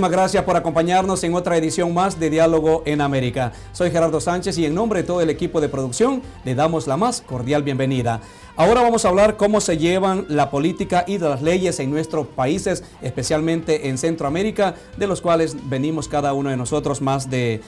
Muchísimas gracias por acompañarnos en otra edición más de Diálogo en América. Soy Gerardo Sánchez y en nombre de todo el equipo de producción le damos la más cordial bienvenida. Ahora vamos a hablar cómo se llevan la política y las leyes en nuestros países, especialmente en Centroamérica, de los cuales venimos cada uno de nosotros. Más de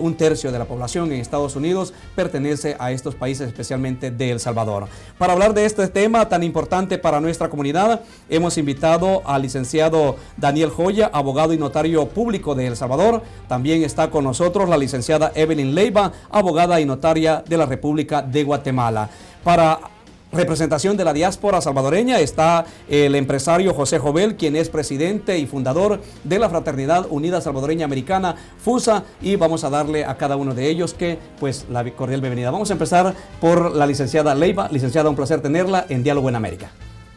un tercio de la población en Estados Unidos pertenece a estos países, especialmente de El Salvador. Para hablar de este tema tan importante para nuestra comunidad, hemos invitado al licenciado Daniel Joya, abogado y notario público de El Salvador. También está con nosotros la licenciada Evelyn Leiva, abogada y notaria de la República de Guatemala. Para representación de la diáspora salvadoreña está el empresario José Jovel, quien es presidente y fundador de la Fraternidad Unida Salvadoreña Americana, FUSA, y vamos a darle a cada uno de ellos la cordial bienvenida. Vamos a empezar por la licenciada Leiva. Licenciada, un placer tenerla en Diálogo en América.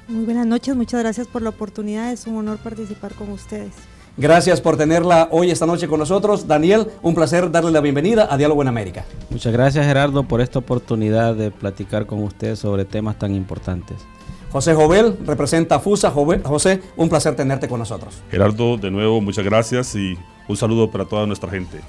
Muy buenas noches, muchas gracias por la oportunidad, es un honor participar con ustedes. Gracias por tenerla esta noche con nosotros. Daniel, un placer darle la bienvenida a Diálogo en América. Muchas gracias, Gerardo, por esta oportunidad de platicar con usted sobre temas tan importantes. José Jovel representa a FUSA. José, un placer tenerte con nosotros. Gerardo, de nuevo, muchas gracias y un saludo para toda nuestra gente.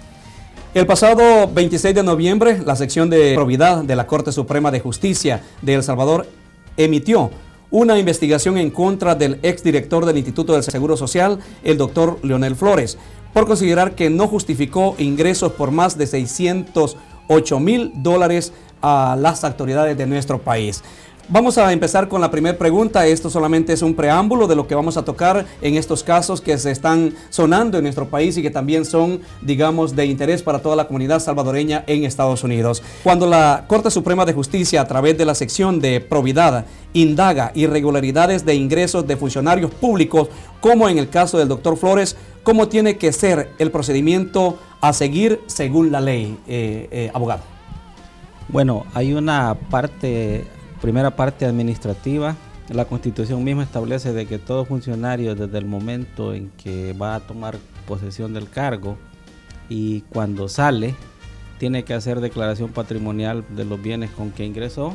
El pasado 26 de noviembre, la sección de probidad de la Corte Suprema de Justicia de El Salvador emitió una investigación en contra del exdirector del Instituto del Seguro Social, el doctor Leonel Flores, por considerar que no justificó ingresos por más de $608,000 a las autoridades de nuestro país. Vamos a empezar con la primera pregunta. Esto solamente es un preámbulo de lo que vamos a tocar en estos casos que se están sonando en nuestro país y que también son, digamos, de interés para toda la comunidad salvadoreña en Estados Unidos. Cuando la Corte Suprema de Justicia, a través de la sección de probidad, indaga irregularidades de ingresos de funcionarios públicos, como en el caso del doctor Flores, ¿cómo tiene que ser el procedimiento a seguir según la ley, abogado? Bueno, hay una primera parte administrativa. La Constitución misma establece de que todo funcionario, desde el momento en que va a tomar posesión del cargo y cuando sale, tiene que hacer declaración patrimonial de los bienes con que ingresó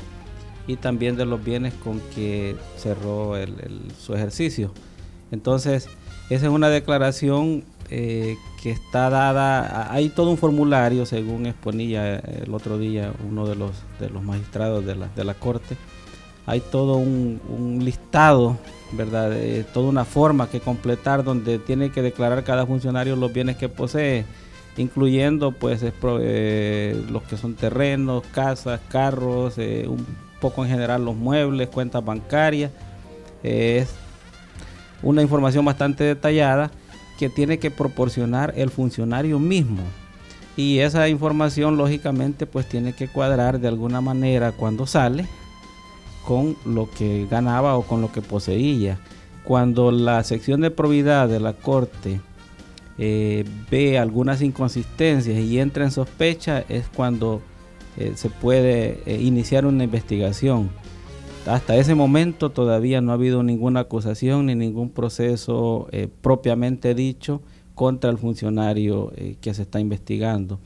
y también de los bienes con que cerró su ejercicio. Entonces, esa es una declaración que está dada. Hay todo un formulario, según exponía el otro día uno de los magistrados de la Corte. Hay todo un listado, ¿verdad? Toda una forma que completar donde tiene que declarar cada funcionario los bienes que posee, incluyendo pues los que son terrenos, casas, carros, un poco en general los muebles, cuentas bancarias. Es una información bastante detallada que tiene que proporcionar el funcionario mismo, y esa información lógicamente pues tiene que cuadrar de alguna manera cuando sale con lo que ganaba o con lo que poseía. Cuando la sección de probidad de la Corte ve algunas inconsistencias y entra en sospecha, es cuando se puede iniciar una investigación. Hasta ese momento todavía no ha habido ninguna acusación ni ningún proceso propiamente dicho contra el funcionario que se está investigando.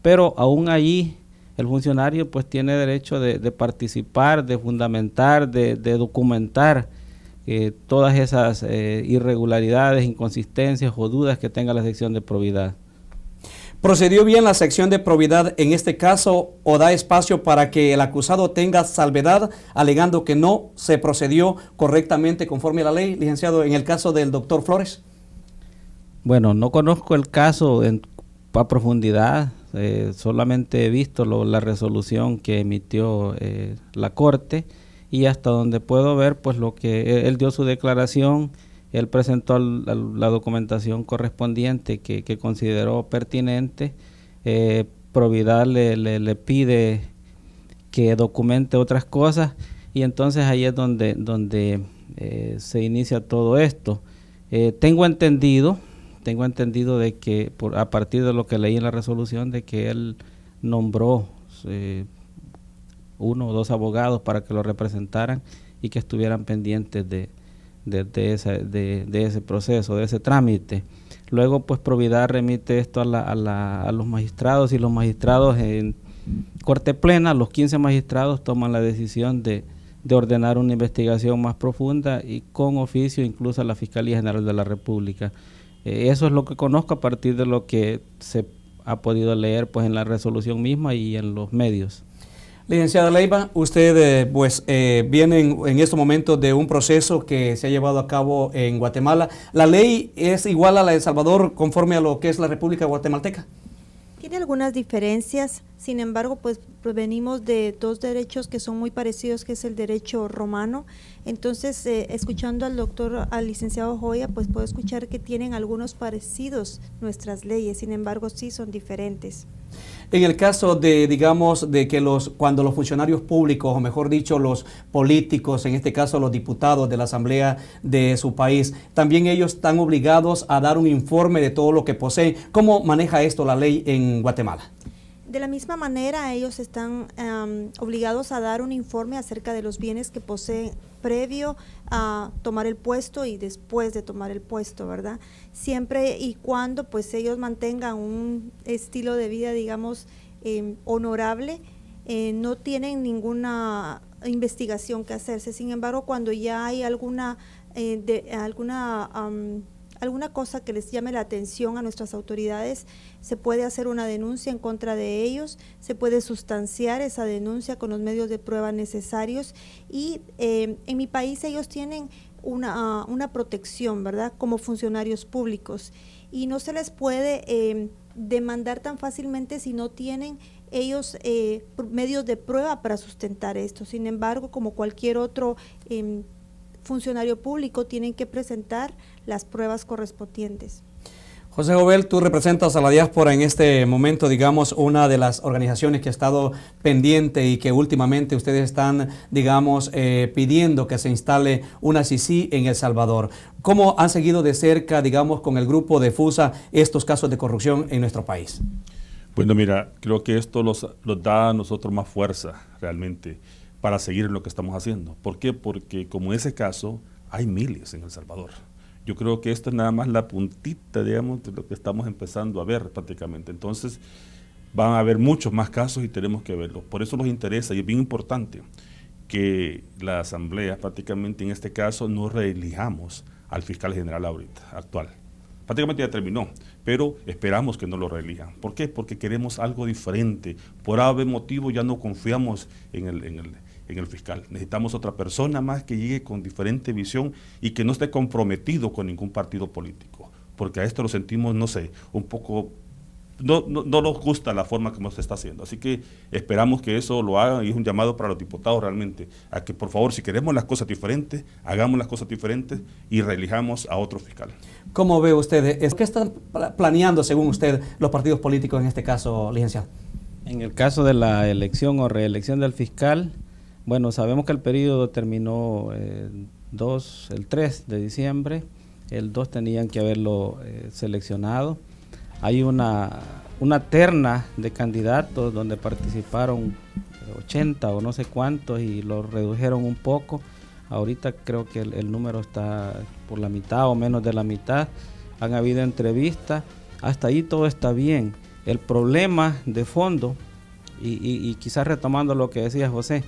Pero aún allí el funcionario pues tiene derecho de participar, de fundamentar, de documentar todas esas irregularidades, inconsistencias o dudas que tenga la sección de probidad. ¿Procedió bien la sección de probidad en este caso o da espacio para que el acusado tenga salvedad, alegando que no se procedió correctamente conforme a la ley, licenciado, en el caso del doctor Flores? Bueno, no conozco el caso a profundidad, solamente he visto la resolución que emitió la Corte, y hasta donde puedo ver, pues lo que él dio su declaración. Él presentó la documentación correspondiente que consideró pertinente. Probidad le pide que documente otras cosas, y entonces ahí es donde se inicia todo esto. Tengo entendido de que a partir de lo que leí en la resolución, de que él nombró 1 o 2 abogados para que lo representaran y que estuvieran pendientes de ese proceso, de ese trámite. Luego pues probidad remite esto a los magistrados, y los magistrados en corte plena, los 15 magistrados toman la decisión de ordenar una investigación más profunda y con oficio incluso a la Fiscalía General de la República. Eso es lo que conozco a partir de lo que se ha podido leer pues en la resolución misma y en los medios. Licenciada Leiva, usted viene en estos momentos de un proceso que se ha llevado a cabo en Guatemala. ¿La ley es igual a la de El Salvador conforme a lo que es la República Guatemalteca? Tiene algunas diferencias, sin embargo, pues venimos de dos derechos que son muy parecidos, que es el derecho romano. Entonces, escuchando al licenciado Joya, pues puedo escuchar que tienen algunos parecidos nuestras leyes, sin embargo, sí son diferentes. En el caso de, digamos, de que cuando los funcionarios públicos, o mejor dicho, los políticos, en este caso los diputados de la Asamblea de su país, también ellos están obligados a dar un informe de todo lo que poseen. ¿Cómo maneja esto la ley en Guatemala? De la misma manera, ellos están obligados a dar un informe acerca de los bienes que poseen previo a tomar el puesto y después de tomar el puesto, ¿verdad? Siempre y cuando pues ellos mantengan un estilo de vida, digamos, honorable, no tienen ninguna investigación que hacerse. Sin embargo, cuando ya hay alguna cosa que les llame la atención a nuestras autoridades, se puede hacer una denuncia en contra de ellos, se puede sustanciar esa denuncia con los medios de prueba necesarios y en mi país ellos tienen una protección, ¿verdad?, como funcionarios públicos y no se les puede demandar tan fácilmente si no tienen ellos medios de prueba para sustentar esto. Sin embargo, como cualquier otro funcionario público, tienen que presentar las pruebas correspondientes. José Jovel, tú representas a la diáspora en este momento, digamos, una de las organizaciones que ha estado pendiente y que últimamente ustedes están, digamos, pidiendo que se instale una CICI en El Salvador. ¿Cómo han seguido de cerca, digamos, con el grupo de FUSA estos casos de corrupción en nuestro país? Bueno, mira, creo que esto los da a nosotros más fuerza realmente para seguir en lo que estamos haciendo. ¿Por qué? Porque como ese caso hay miles en El Salvador. Yo creo que esto es nada más la puntita, digamos, de lo que estamos empezando a ver prácticamente. Entonces, van a haber muchos más casos y tenemos que verlos. Por eso nos interesa y es bien importante que la Asamblea, prácticamente en este caso, no reelijamos al fiscal general actual. Prácticamente ya terminó, pero esperamos que no lo reelijan. ¿Por qué? Porque queremos algo diferente. Por ave motivo ya no confiamos en el fiscal. Necesitamos otra persona más que llegue con diferente visión y que no esté comprometido con ningún partido político. Porque a esto lo sentimos, no sé, un poco... No nos gusta la forma como se está haciendo. Así que esperamos que eso lo hagan y es un llamado para los diputados realmente a que por favor, si queremos las cosas diferentes, hagamos las cosas diferentes y reelijamos a otro fiscal. ¿Cómo ve usted? ¿Qué están planeando según usted los partidos políticos en este caso, licenciado? En el caso de la elección o reelección del fiscal, bueno, sabemos que el periodo terminó el 3 de diciembre, el 2 tenían que haberlo seleccionado. Hay una terna de candidatos donde participaron 80 o no sé cuántos y lo redujeron un poco. Ahorita creo que el número está por la mitad o menos de la mitad. Han habido entrevistas, hasta ahí todo está bien. El problema de fondo, y quizás retomando lo que decía José,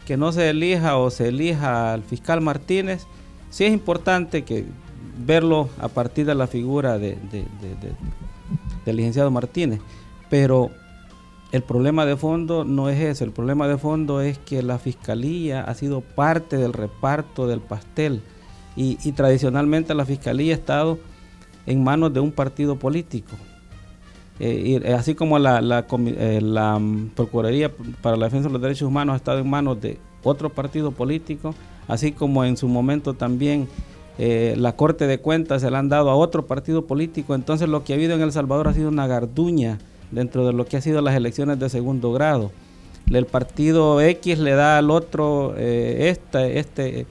que no se elija o se elija al fiscal Martínez, sí es importante que verlo a partir de la figura del licenciado Martínez, pero el problema de fondo no es eso. El problema de fondo es que la fiscalía ha sido parte del reparto del pastel y tradicionalmente la fiscalía ha estado en manos de un partido político. Así como la Procuraduría para la Defensa de los Derechos Humanos ha estado en manos de otro partido político, así como en su momento también la Corte de Cuentas se la han dado a otro partido político. Entonces lo que ha habido en El Salvador ha sido una garduña dentro de lo que ha sido las elecciones de segundo grado. El partido X le da al otro este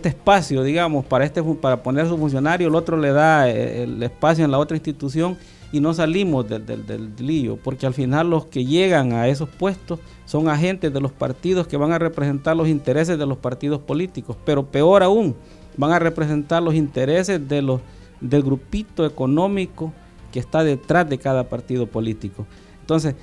espacio, digamos, para poner su funcionario, el otro le da el espacio en la otra institución y no salimos del lío, porque al final los que llegan a esos puestos son agentes de los partidos que van a representar los intereses de los partidos políticos, pero peor aún, van a representar los intereses del grupito económico que está detrás de cada partido político. Entonces,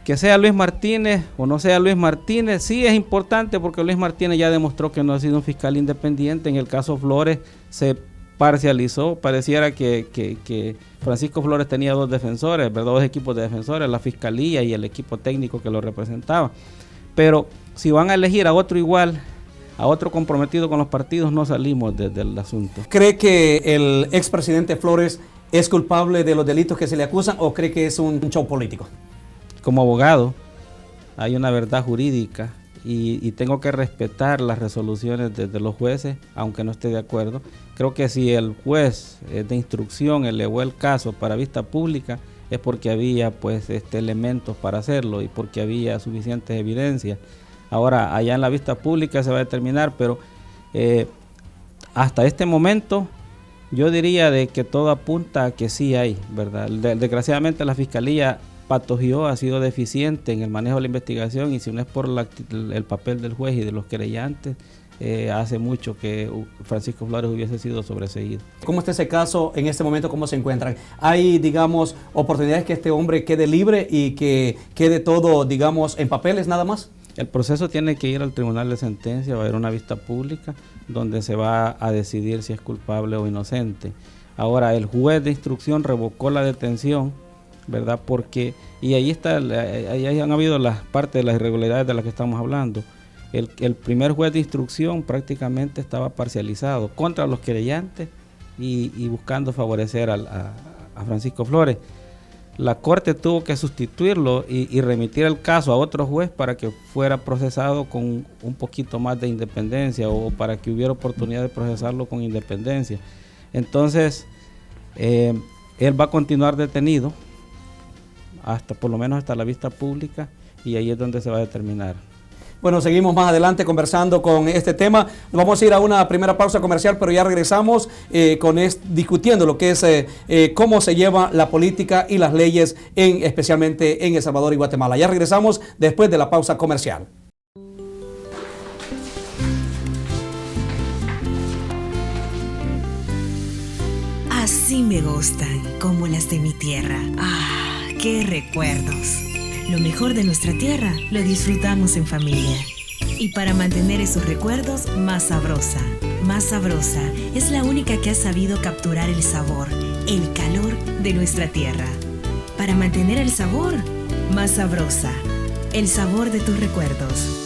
que sea Luis Martínez o no sea Luis Martínez, sí es importante porque Luis Martínez ya demostró que no ha sido un fiscal independiente. En el caso Flores se parcializó, pareciera que Francisco Flores tenía dos defensores, ¿verdad? Dos equipos de defensores, la fiscalía y el equipo técnico que lo representaba. Pero si van a elegir a otro igual, a otro comprometido con los partidos, no salimos del asunto. ¿Cree que el expresidente Flores es culpable de los delitos que se le acusan o cree que es un show político? Como abogado, hay una verdad jurídica y tengo que respetar las resoluciones de los jueces, aunque no esté de acuerdo. Creo que si el juez de instrucción elevó el caso para vista pública, es porque había pues elementos para hacerlo y porque había suficientes evidencias. Ahora, allá en la vista pública se va a determinar, pero hasta este momento yo diría de que todo apunta a que sí hay, ¿verdad? Desgraciadamente la Fiscalía patogió, ha sido deficiente en el manejo de la investigación, y si no es por el papel del juez y de los querellantes, hace mucho que Francisco Flores hubiese sido sobreseído. ¿Cómo está ese caso en este momento? ¿Cómo se encuentran? ¿Hay, digamos, oportunidades que este hombre quede libre y que quede todo, digamos, en papeles nada más? El proceso tiene que ir al tribunal de sentencia, va a haber una vista pública donde se va a decidir si es culpable o inocente. Ahora, el juez de instrucción revocó la detención, ¿verdad? Porque, y ahí han habido las partes de las irregularidades de las que estamos hablando. El primer juez de instrucción prácticamente estaba parcializado contra los querellantes y buscando favorecer a Francisco Flores. La Corte tuvo que sustituirlo y remitir el caso a otro juez para que fuera procesado con un poquito más de independencia, o para que hubiera oportunidad de procesarlo con independencia. Entonces, él va a continuar detenido por lo menos hasta la vista pública, y ahí es donde se va a determinar. Bueno, seguimos más adelante conversando con este tema. Nos vamos a ir a una primera pausa comercial, pero ya regresamos discutiendo lo que es cómo se lleva la política y las leyes, especialmente en El Salvador y Guatemala. Ya regresamos después de la pausa comercial. Así me gustan, como las de mi tierra. ¡Ah, qué recuerdos! Lo mejor de nuestra tierra lo disfrutamos en familia. Y para mantener esos recuerdos, Más Sabrosa. Más Sabrosa es la única que ha sabido capturar el sabor, el calor de nuestra tierra. Para mantener el sabor, Más Sabrosa. El sabor de tus recuerdos.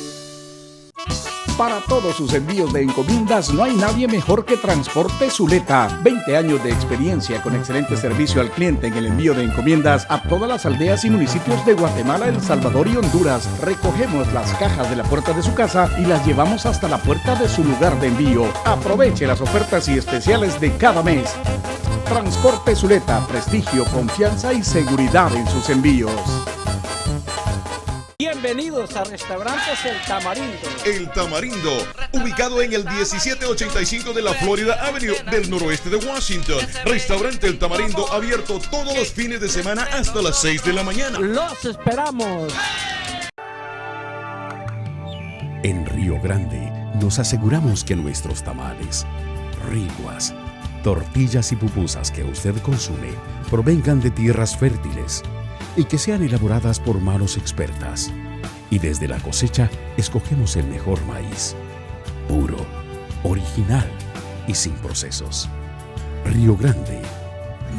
Para todos sus envíos de encomiendas no hay nadie mejor que Transporte Zuleta. 20 años de experiencia con excelente servicio al cliente en el envío de encomiendas a todas las aldeas y municipios de Guatemala, El Salvador y Honduras. Recogemos las cajas de la puerta de su casa y las llevamos hasta la puerta de su lugar de envío. Aproveche las ofertas y especiales de cada mes. Transporte Zuleta, prestigio, confianza y seguridad en sus envíos. Bienvenidos a Restaurantes El Tamarindo. El Tamarindo, ubicado en el 1785 de la Florida Avenue del noroeste de Washington. Restaurante El Tamarindo, abierto todos los fines de semana hasta las 6 de la mañana. ¡Los esperamos! En Río Grande nos aseguramos que nuestros tamales, riguas, tortillas y pupusas que usted consume provengan de tierras fértiles y que sean elaboradas por manos expertas. Y desde la cosecha escogemos el mejor maíz, puro, original y sin procesos. Río Grande,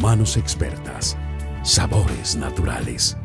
manos expertas, sabores naturales.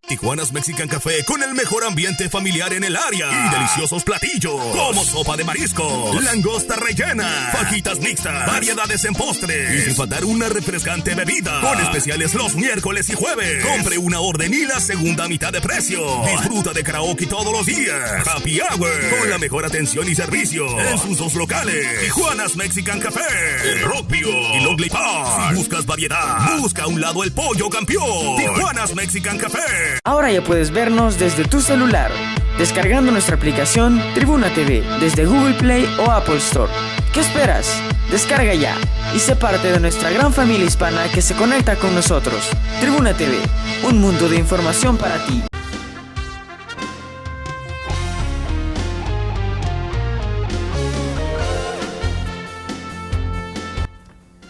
Tijuana's Mexican Café, con el mejor ambiente familiar en el área y deliciosos platillos como sopa de marisco, langosta rellena, fajitas mixtas, variedades en postres y sin faltar una refrescante bebida, con especiales los miércoles y jueves. Compre una orden y la segunda mitad de precio. Disfruta de karaoke todos los días. Happy Hour con la mejor atención y servicio en sus dos locales. Tijuana's Mexican Café en Rockview y Longley Park. Si buscas variedad, busca a un lado el Pollo Campeón. Tijuana's Mexican Café. Ahora ya puedes vernos desde tu celular, descargando nuestra aplicación Tribuna TV desde Google Play o Apple Store. ¿Qué esperas? Descarga ya y sé parte de nuestra gran familia hispana que se conecta con nosotros. Tribuna TV, un mundo de información para ti.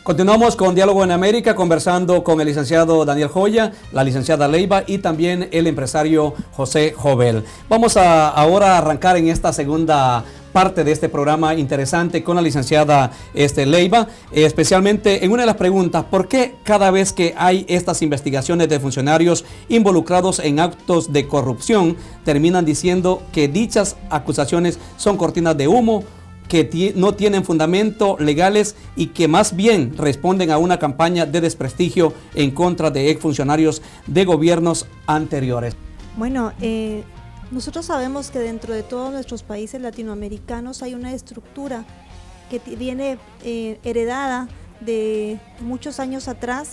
Continuamos con Diálogo en América, conversando con el licenciado Daniel Joya, la licenciada Leiva y también el empresario José Jovel. Vamos a ahora arrancar en esta segunda parte de este programa interesante con la licenciada Leiva, especialmente en una de las preguntas: ¿por qué cada vez que hay estas investigaciones de funcionarios involucrados en actos de corrupción terminan diciendo que dichas acusaciones son cortinas de humo, que no tienen fundamento legales y que más bien responden a una campaña de desprestigio en contra de exfuncionarios de gobiernos anteriores? Bueno, nosotros sabemos que dentro de todos nuestros países latinoamericanos hay una estructura que viene heredada de muchos años atrás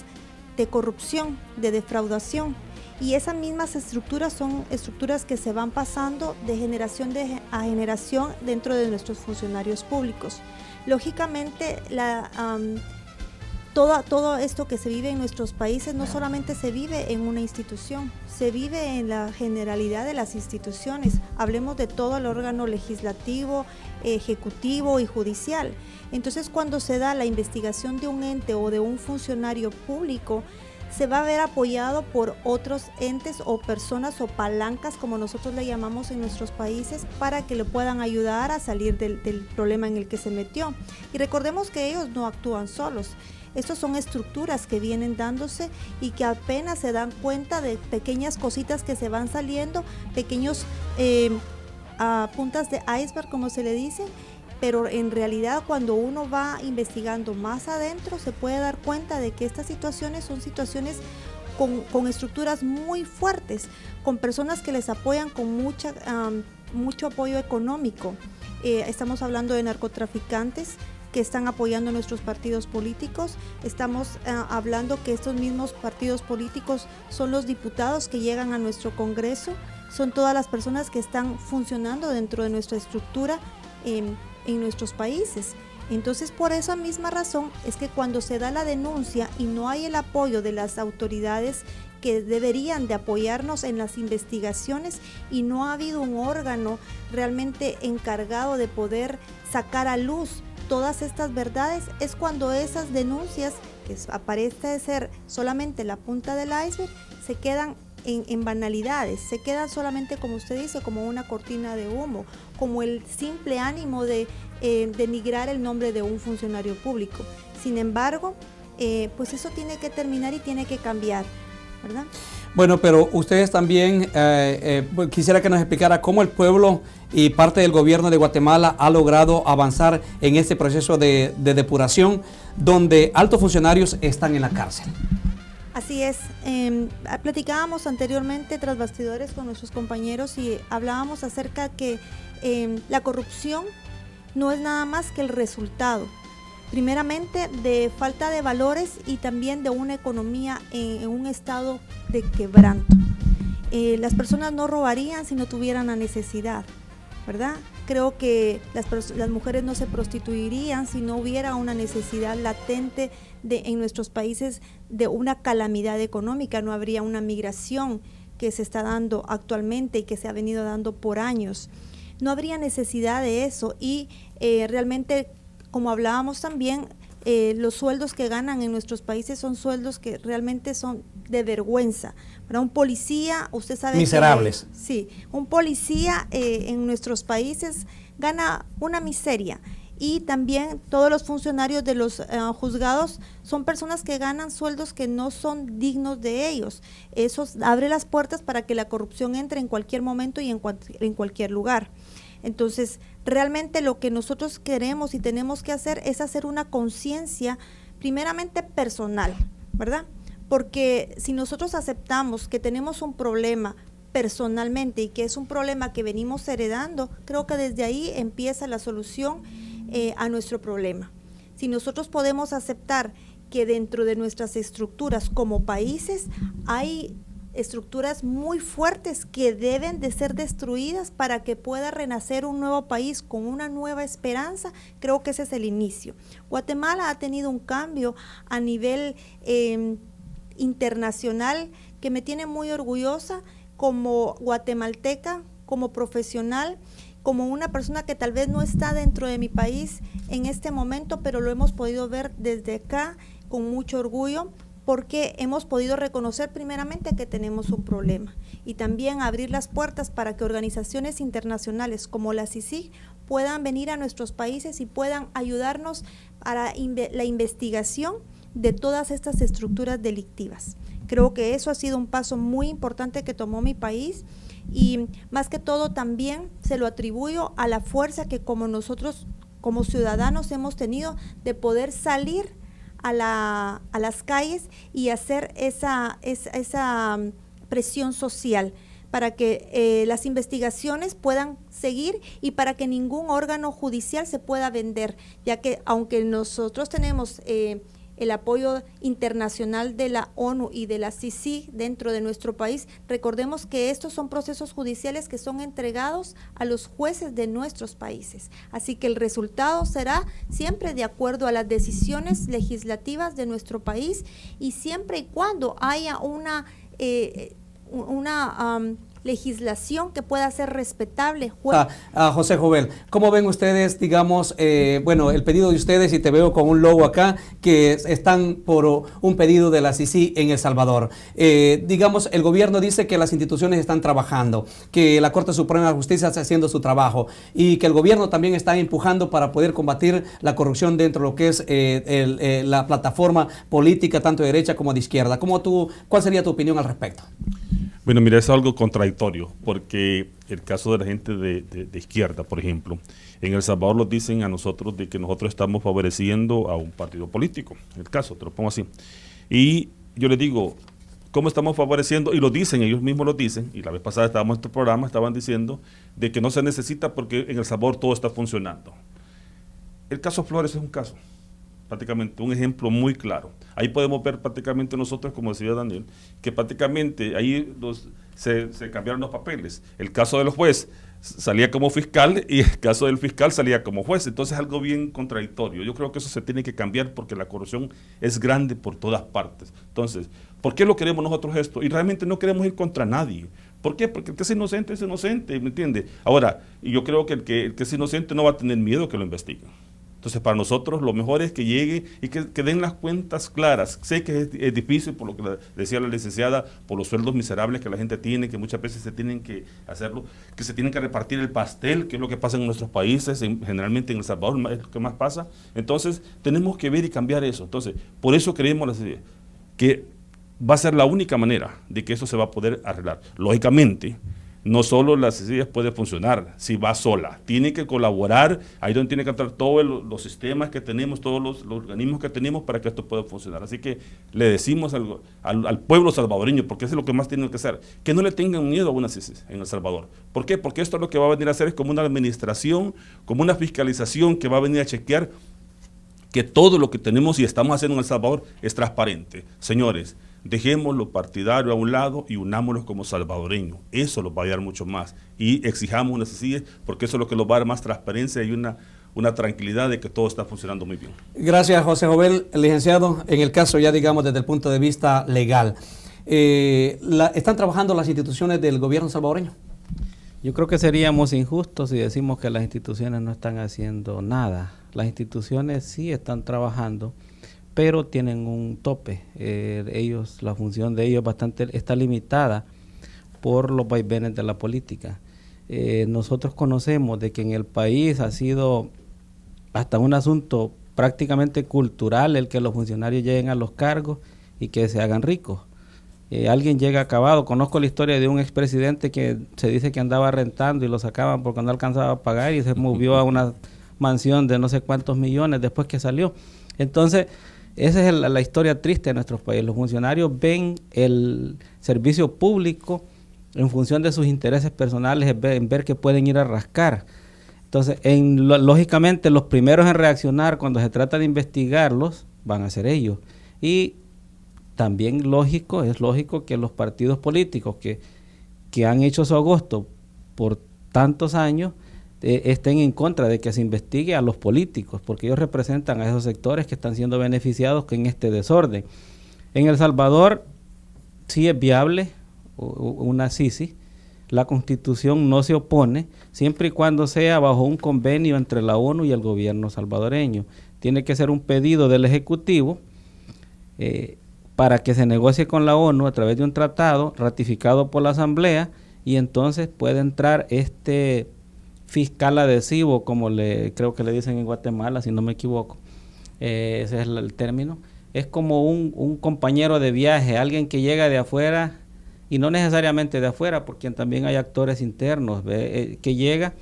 de corrupción, de defraudación. Y esas mismas estructuras son estructuras que se van pasando de generación a generación dentro de nuestros funcionarios públicos. Lógicamente, todo esto que se vive en nuestros países no solamente se vive en una institución, se vive en la generalidad de las instituciones. Hablemos de todo el órgano legislativo, ejecutivo y judicial. Entonces, cuando se da la investigación de un ente o de un funcionario público, se va a ver apoyado por otros entes o personas o palancas, como nosotros le llamamos en nuestros países, para que le puedan ayudar a salir del problema en el que se metió. Y recordemos que ellos no actúan solos. Estas son estructuras que vienen dándose y que apenas se dan cuenta de pequeñas cositas que se van saliendo, pequeños puntas de iceberg, como se le dice. Pero en realidad, cuando uno va investigando más adentro, se puede dar cuenta de que estas situaciones son situaciones con estructuras muy fuertes, con personas que les apoyan con mucho apoyo económico. Estamos hablando de narcotraficantes que están apoyando nuestros partidos políticos. Estamos hablando que estos mismos partidos políticos son los diputados que llegan a nuestro Congreso, son todas las personas que están funcionando dentro de nuestra estructura en nuestros países. Entonces, por esa misma razón es que cuando se da la denuncia y no hay el apoyo de las autoridades que deberían de apoyarnos en las investigaciones, y no ha habido un órgano realmente encargado de poder sacar a luz todas estas verdades, es cuando esas denuncias, que aparece ser solamente la punta del iceberg, se quedan en banalidades, se quedan solamente, como usted dice, como una cortina de humo, como el simple ánimo de denigrar el nombre de un funcionario público. Sin embargo, pues eso tiene que terminar y tiene que cambiar, ¿verdad? Bueno, pero ustedes también, quisiera que nos explicara cómo el pueblo y parte del gobierno de Guatemala ha logrado avanzar en este proceso de depuración, donde altos funcionarios están en la cárcel. Así es, platicábamos anteriormente tras bastidores con nuestros compañeros y hablábamos acerca que la corrupción no es nada más que el resultado, primeramente, de falta de valores y también de una economía en un estado de quebranto. Las personas no robarían si no tuvieran la necesidad, ¿verdad? Creo que las mujeres no se prostituirían si no hubiera una necesidad latente en nuestros países de una calamidad económica. No habría una migración que se está dando actualmente y que se ha venido dando por años. No habría necesidad de eso y realmente, como hablábamos también, los sueldos que ganan en nuestros países son sueldos que realmente son de vergüenza. Para un policía, usted sabe, miserables. Sí, un policía en nuestros países gana una miseria. Y también todos los funcionarios de los juzgados son personas que ganan sueldos que no son dignos de ellos. Eso abre las puertas para que la corrupción entre en cualquier momento y en cualquier lugar. Entonces, realmente lo que nosotros queremos y tenemos que hacer es hacer una conciencia primeramente personal, ¿verdad? Porque si nosotros aceptamos que tenemos un problema personalmente y que es un problema que venimos heredando, creo que desde ahí empieza la solución a nuestro problema. Si nosotros podemos aceptar que dentro de nuestras estructuras como países hay estructuras muy fuertes que deben de ser destruidas para que pueda renacer un nuevo país con una nueva esperanza, creo que ese es el inicio. Guatemala ha tenido un cambio a nivel internacional que me tiene muy orgullosa como guatemalteca, como profesional, como una persona que tal vez no está dentro de mi país en este momento, pero lo hemos podido ver desde acá con mucho orgullo, porque hemos podido reconocer primeramente que tenemos un problema y también abrir las puertas para que organizaciones internacionales como la CICIG puedan venir a nuestros países y puedan ayudarnos para la investigación de todas estas estructuras delictivas. Creo que eso ha sido un paso muy importante que tomó mi país, y más que todo también se lo atribuyo a la fuerza que como nosotros como ciudadanos hemos tenido de poder salir a las calles y hacer esa presión social para que las investigaciones puedan seguir y para que ningún órgano judicial se pueda vender, ya que aunque nosotros tenemos el apoyo internacional de la ONU y de la CICIG dentro de nuestro país, recordemos que estos son procesos judiciales que son entregados a los jueces de nuestros países. Así que el resultado será siempre de acuerdo a las decisiones legislativas de nuestro país y siempre y cuando haya una legislación que pueda ser respetable. José Jovel, ¿cómo ven ustedes, digamos, el pedido de ustedes, y te veo con un logo acá, que están por un pedido de la CICIG en El Salvador? Digamos, el gobierno dice que las instituciones están trabajando, que la Corte Suprema de Justicia está haciendo su trabajo y que el gobierno también está empujando para poder combatir la corrupción dentro de lo que es la plataforma política, tanto de derecha como de izquierda. ¿Cuál sería tu opinión al respecto? Bueno, mira, es algo contradictorio, porque el caso de la gente de izquierda, por ejemplo, en El Salvador nos dicen a nosotros de que nosotros estamos favoreciendo a un partido político, en el caso, te lo pongo así. Y yo les digo, ¿cómo estamos favoreciendo? Y lo dicen, ellos mismos lo dicen, y la vez pasada estábamos en este programa, estaban diciendo de que no se necesita porque en El Salvador todo está funcionando. El caso Flores es un caso, prácticamente un ejemplo muy claro. Ahí podemos ver prácticamente nosotros, como decía Daniel, que prácticamente ahí se cambiaron los papeles. El caso de los jueces salía como fiscal y el caso del fiscal salía como juez. Entonces es algo bien contradictorio. Yo creo que eso se tiene que cambiar porque la corrupción es grande por todas partes. Entonces, ¿por qué lo queremos nosotros esto? Y realmente no queremos ir contra nadie. ¿Por qué? Porque el que es inocente, ¿me entiende? Ahora, y yo creo que el que es inocente no va a tener miedo que lo investiguen. Entonces, para nosotros lo mejor es que llegue y que den las cuentas claras. Sé que es difícil, por lo que decía la licenciada, por los sueldos miserables que la gente tiene, que muchas veces se tienen que hacerlo, que se tienen que repartir el pastel, que es lo que pasa en nuestros países, generalmente en El Salvador es lo que más pasa. Entonces, tenemos que ver y cambiar eso. Entonces, por eso creemos que va a ser la única manera de que eso se va a poder arreglar. Lógicamente, no solo la CICIG puede funcionar si va sola, tiene que colaborar, ahí donde tiene que entrar todos los sistemas que tenemos, todos los organismos que tenemos para que esto pueda funcionar. Así que le decimos al pueblo salvadoreño, porque eso es lo que más tienen que hacer, que no le tengan miedo a una CICIG en El Salvador. ¿Por qué? Porque esto lo que va a venir a hacer es como una administración, como una fiscalización que va a venir a chequear que todo lo que tenemos y estamos haciendo en El Salvador es transparente. Señores, dejemos lo partidario a un lado y unámonos como salvadoreños. Eso los va a ayudar mucho más. Y exijamos una CICIG porque eso es lo que nos va a dar más transparencia y una tranquilidad de que todo está funcionando muy bien. Gracias, José Jovel. Licenciado, en el caso ya digamos desde el punto de vista legal, ¿están trabajando las instituciones del gobierno salvadoreño? Yo creo que seríamos injustos si decimos que las instituciones no están haciendo nada. Las instituciones sí están trabajando, pero tienen un tope. La función de ellos está limitada por los vaivenes de la política. Nosotros conocemos de que en el país ha sido hasta un asunto prácticamente cultural el que los funcionarios lleguen a los cargos y que se hagan ricos. Alguien llega acabado. Conozco la historia de un expresidente que se dice que andaba rentando y lo sacaban porque no alcanzaba a pagar y se movió a una mansión de no sé cuántos millones después que salió. Entonces, esa es la historia triste de nuestros países. Los funcionarios ven el servicio público en función de sus intereses personales, en ver que pueden ir a rascar. Entonces, lógicamente, los primeros en reaccionar cuando se trata de investigarlos van a ser ellos. Y también es lógico que los partidos políticos que han hecho su agosto por tantos años estén en contra de que se investigue a los políticos, porque ellos representan a esos sectores que están siendo beneficiados en este desorden. En El Salvador sí es viable una CICIG, la Constitución no se opone, siempre y cuando sea bajo un convenio entre la ONU y el gobierno salvadoreño. Tiene que ser un pedido del Ejecutivo para que se negocie con la ONU a través de un tratado ratificado por la Asamblea, y entonces puede entrar este fiscal adhesivo, como creo que le dicen en Guatemala, si no me equivoco. Ese es el término. Es como un compañero de viaje, alguien que llega de afuera, y no necesariamente de afuera, porque también hay actores internos, que llega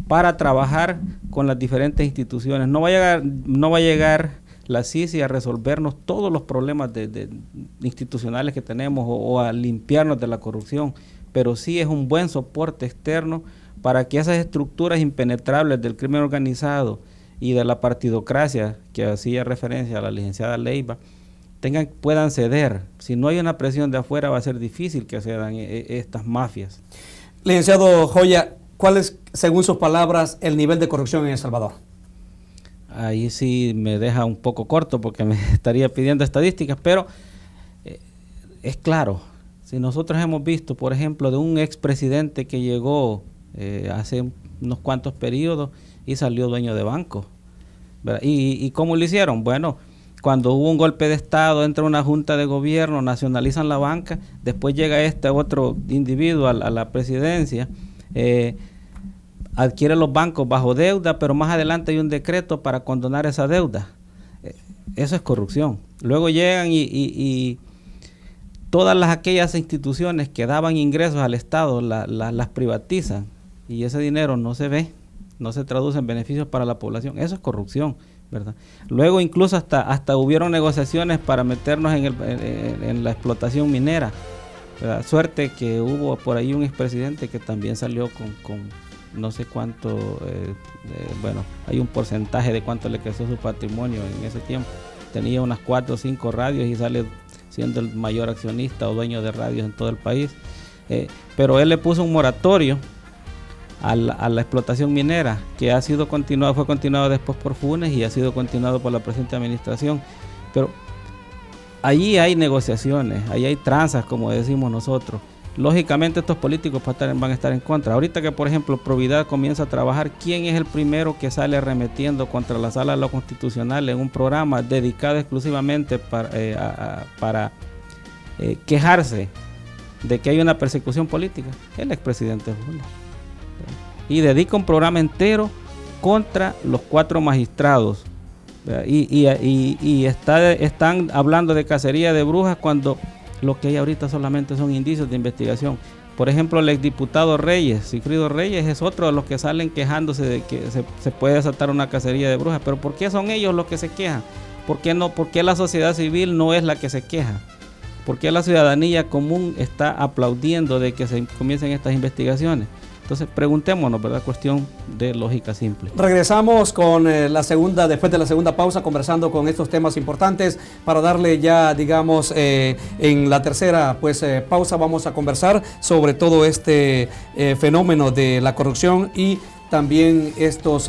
para trabajar con las diferentes instituciones. No va a llegar la CICI a resolvernos todos los problemas institucionales que tenemos o a limpiarnos de la corrupción, pero sí es un buen soporte externo para que esas estructuras impenetrables del crimen organizado y de la partidocracia, que hacía referencia a la licenciada Leiva, puedan ceder. Si no hay una presión de afuera, va a ser difícil que cedan estas mafias. Licenciado Joya, ¿cuál es, según sus palabras, el nivel de corrupción en El Salvador? Ahí sí me deja un poco corto porque me estaría pidiendo estadísticas, pero es claro. Si nosotros hemos visto, por ejemplo, de un expresidente que llegó hace unos cuantos periodos y salió dueño de banco, ¿verdad? ¿Y cómo lo hicieron? Bueno, cuando hubo un golpe de Estado, entra una junta de gobierno, nacionalizan la banca, después llega este otro individuo a la presidencia, adquiere los bancos bajo deuda, pero más adelante hay un decreto para condonar esa deuda. Eso es corrupción. Luego llegan y todas aquellas instituciones que daban ingresos al Estado las privatizan, y ese dinero no se ve, no se traduce en beneficios para la población. Eso es corrupción, ¿verdad? Luego incluso hasta hubieron negociaciones para meternos en la explotación minera, ¿verdad? Suerte que hubo por ahí un expresidente que también salió con no sé cuánto, bueno, hay un porcentaje de cuánto le creció su patrimonio en ese tiempo. Tenía unas 4 o 5 radios y sale siendo el mayor accionista o dueño de radios en todo el país. Pero él le puso un moratorio a la explotación minera, que fue continuado después por Funes y ha sido continuado por la presente administración. Pero allí hay negociaciones, ahí hay tranzas, como decimos nosotros. Lógicamente estos políticos van a estar en contra. Ahorita que, por ejemplo, Providad comienza a trabajar, ¿quién es el primero que sale arremetiendo contra la Sala de lo Constitucional en un programa dedicado exclusivamente para quejarse de que hay una persecución política? El expresidente Funes. Y dedica un programa entero contra los 4 magistrados. Y están hablando de cacería de brujas cuando lo que hay ahorita solamente son indicios de investigación. Por ejemplo, el exdiputado Reyes, Sigfrido Reyes, es otro de los que salen quejándose de que se puede desatar una cacería de brujas. Pero ¿por qué son ellos los que se quejan? ¿Por qué la sociedad civil no es la que se queja? ¿Por qué la ciudadanía común está aplaudiendo de que se comiencen estas investigaciones? Entonces preguntémonos, ¿verdad? Cuestión de lógica simple. Regresamos con después de la segunda pausa, conversando con estos temas importantes, para darle ya, digamos, en la tercera pausa vamos a conversar sobre todo este fenómeno de la corrupción y también estos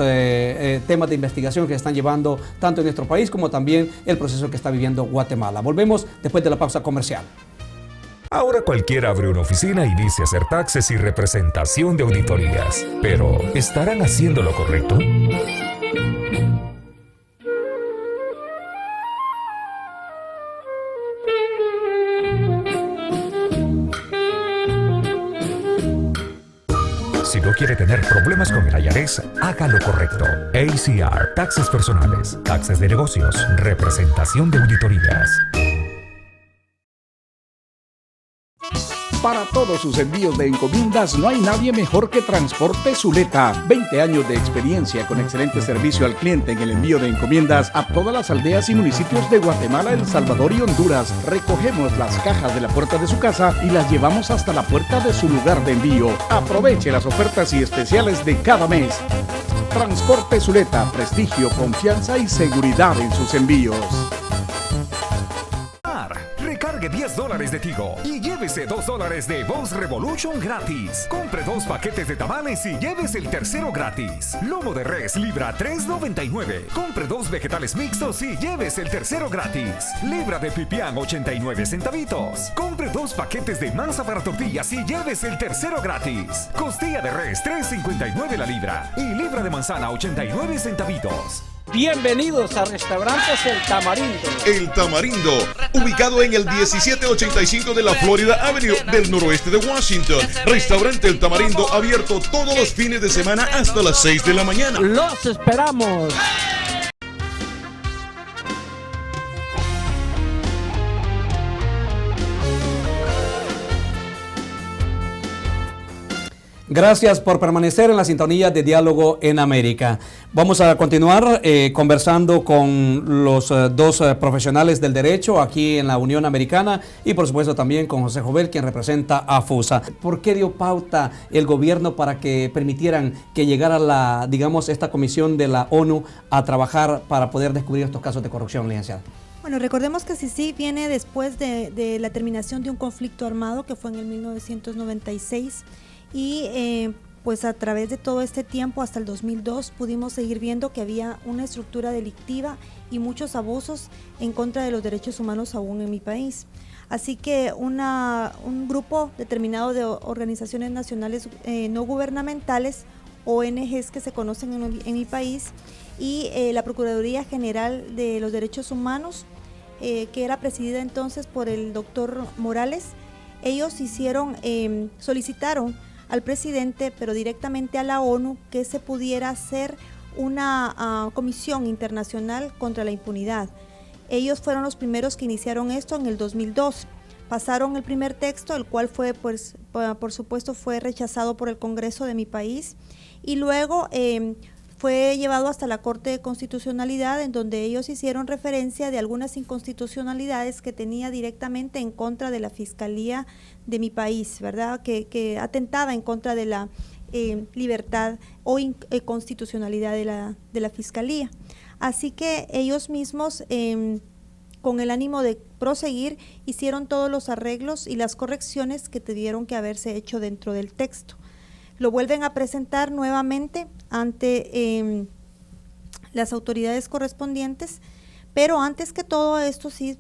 temas de investigación que están llevando tanto en nuestro país como también el proceso que está viviendo Guatemala. Volvemos después de la pausa comercial. Ahora cualquiera abre una oficina y dice hacer taxes y representación de auditorías. Pero, ¿estarán haciendo lo correcto? Si no quiere tener problemas con el IRS, haga lo correcto. ACR, taxes personales, taxes de negocios, representación de auditorías. Para todos sus envíos de encomiendas no hay nadie mejor que Transporte Zuleta. 20 años de experiencia con excelente servicio al cliente en el envío de encomiendas a todas las aldeas y municipios de Guatemala, El Salvador y Honduras. Recogemos las cajas de la puerta de su casa y las llevamos hasta la puerta de su lugar de envío. Aproveche las ofertas y especiales de cada mes. Transporte Zuleta, prestigio, confianza y seguridad en sus envíos. pague $10 de Tigo y llévese $2 de Boss Revolution gratis. Compre 2 paquetes de tamales y lleves el tercero gratis. Lomo de res libra $3.99. Compre 2 vegetales mixtos y lleves el tercero gratis. Libra de pipián 89 centavitos. Compre 2 paquetes de masa para tortillas y lleves el tercero gratis. Costilla de res $3.59 la libra y libra de manzana 89 centavitos. Bienvenidos a Restaurantes El Tamarindo. El Tamarindo, ubicado en el 1785 de la Florida Avenue del noroeste de Washington. Restaurante El Tamarindo, abierto todos los fines de semana hasta las 6 de la mañana. Los esperamos. Gracias por permanecer en la sintonía de Diálogo en América. Vamos a continuar conversando con los dos profesionales del derecho aquí en la Unión Americana y por supuesto también con José Jovel, quien representa a FUSA. ¿Por qué dio pauta el gobierno para que permitieran que llegara esta comisión de la ONU a trabajar para poder descubrir estos casos de corrupción, licenciada? Bueno, recordemos que CICIG viene después de la terminación de un conflicto armado que fue en el 1996. Y pues a través de todo este tiempo hasta el 2002 pudimos seguir viendo que había una estructura delictiva y muchos abusos en contra de los derechos humanos aún en mi país. Así que un grupo determinado de organizaciones nacionales no gubernamentales, ONGs que se conocen en mi país, y la Procuraduría General de los Derechos Humanos, que era presidida entonces por el doctor Morales, ellos solicitaron al presidente, pero directamente a la ONU, que se pudiera hacer una comisión internacional contra la impunidad. Ellos fueron los primeros que iniciaron esto en el 2002. Pasaron el primer texto, el cual fue, pues, por supuesto, fue rechazado por el Congreso de mi país, y luego fue llevado hasta la Corte de Constitucionalidad, en donde ellos hicieron referencia de algunas inconstitucionalidades que tenía directamente en contra de la Fiscalía de mi país, ¿verdad? Que atentaba en contra de la libertad o constitucionalidad de la Fiscalía. Así que ellos mismos, con el ánimo de proseguir, hicieron todos los arreglos y las correcciones que tuvieron que haberse hecho dentro del texto. Lo vuelven a presentar nuevamente ante las autoridades correspondientes, pero antes que todo esto sí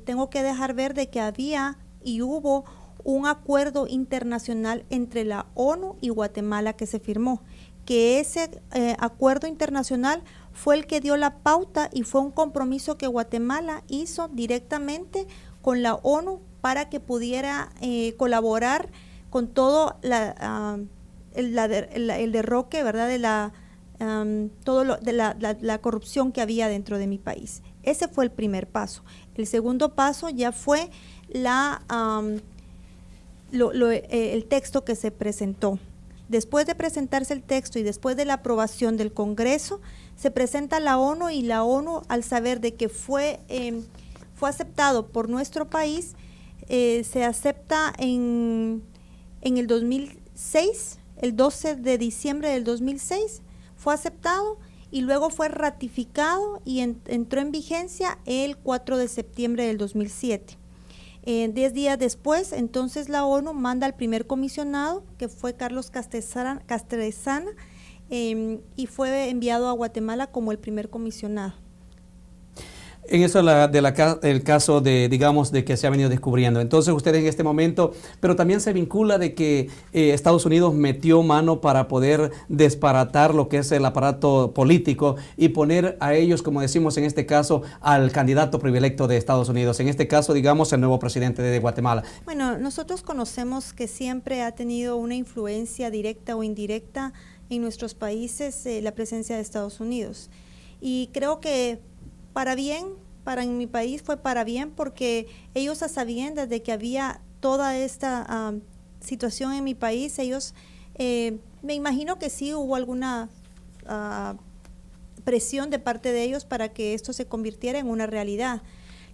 tengo que dejar ver de que había y hubo un acuerdo internacional entre la ONU y Guatemala que se firmó, que ese acuerdo internacional fue el que dio la pauta y fue un compromiso que Guatemala hizo directamente con la ONU para que pudiera colaborar con todo el derroque, ¿verdad?, de la corrupción que había dentro de mi país. Ese fue el primer paso. El segundo paso ya fue el texto que se presentó. Después de presentarse el texto y después de la aprobación del Congreso, se presenta a la ONU, y la ONU, al saber de que fue aceptado por nuestro país, se acepta en el 2006, el 12 de diciembre del 2006, fue aceptado y luego fue ratificado y entró en vigencia el 4 de septiembre del 2007. 10 días después, entonces la ONU manda al primer comisionado, que fue Carlos Castresana, y fue enviado a Guatemala como el primer comisionado. En eso el caso de que se ha venido descubriendo. Entonces ustedes en este momento, pero también se vincula de que Estados Unidos metió mano para poder desbaratar lo que es el aparato político y poner a ellos, como decimos en este caso, al candidato predilecto de Estados Unidos. En este caso, digamos, el nuevo presidente de Guatemala. Bueno, nosotros conocemos que siempre ha tenido una influencia directa o indirecta en nuestros países la presencia de Estados Unidos. Y creo que en mi país fue para bien, porque ellos, a sabiendas de que había toda esta situación en mi país, ellos, me imagino que sí hubo alguna presión de parte de ellos para que esto se convirtiera en una realidad.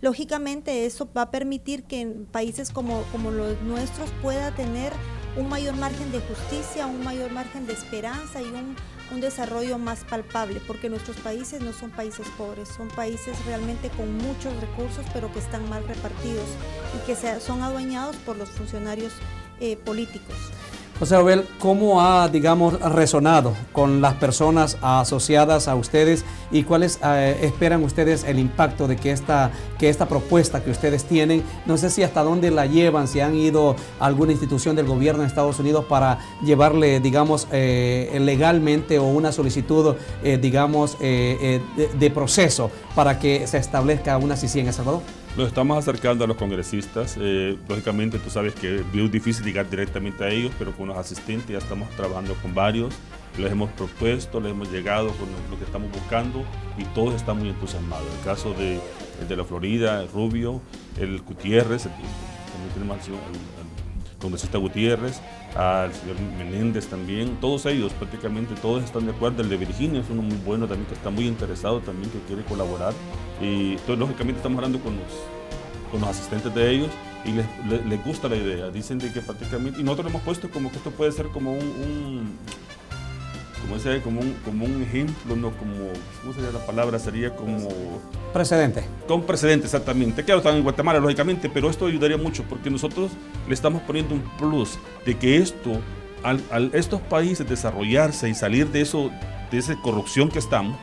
Lógicamente eso va a permitir que en países como los nuestros pueda tener un mayor margen de justicia, un mayor margen de esperanza y un desarrollo más palpable, porque nuestros países no son países pobres, son países realmente con muchos recursos, pero que están mal repartidos y que son adueñados por los funcionarios políticos. José Jovel, ¿cómo ha, digamos, resonado con las personas asociadas a ustedes y cuáles esperan ustedes el impacto de que esta propuesta que ustedes tienen? No sé si hasta dónde la llevan, si han ido a alguna institución del gobierno de Estados Unidos para llevarle, digamos, legalmente o una solicitud, digamos, de proceso para que se establezca una CICIG en El Salvador. Los estamos acercando a los congresistas. Lógicamente tú sabes que es muy difícil llegar directamente a ellos, pero con los asistentes ya estamos trabajando con varios. Les hemos propuesto, les hemos llegado con lo que estamos buscando y todos están muy entusiasmados. El caso de la Florida, el Rubio, el Gutiérrez, también tenemos al congresista Gutiérrez, al señor Menéndez también, todos ellos, prácticamente todos están de acuerdo. El de Virginia es uno muy bueno también, que está muy interesado también, que quiere colaborar. Y entonces, lógicamente estamos hablando con los asistentes de ellos y les gusta la idea. Dicen de que prácticamente, y nosotros le hemos puesto como que esto puede ser como como un ejemplo, no como, ¿cómo sería la palabra? Sería como... Precedente. Con precedente, exactamente. Claro, están en Guatemala, lógicamente, pero esto ayudaría mucho porque nosotros le estamos poniendo un plus de que esto, al estos países desarrollarse y salir de esa corrupción que estamos,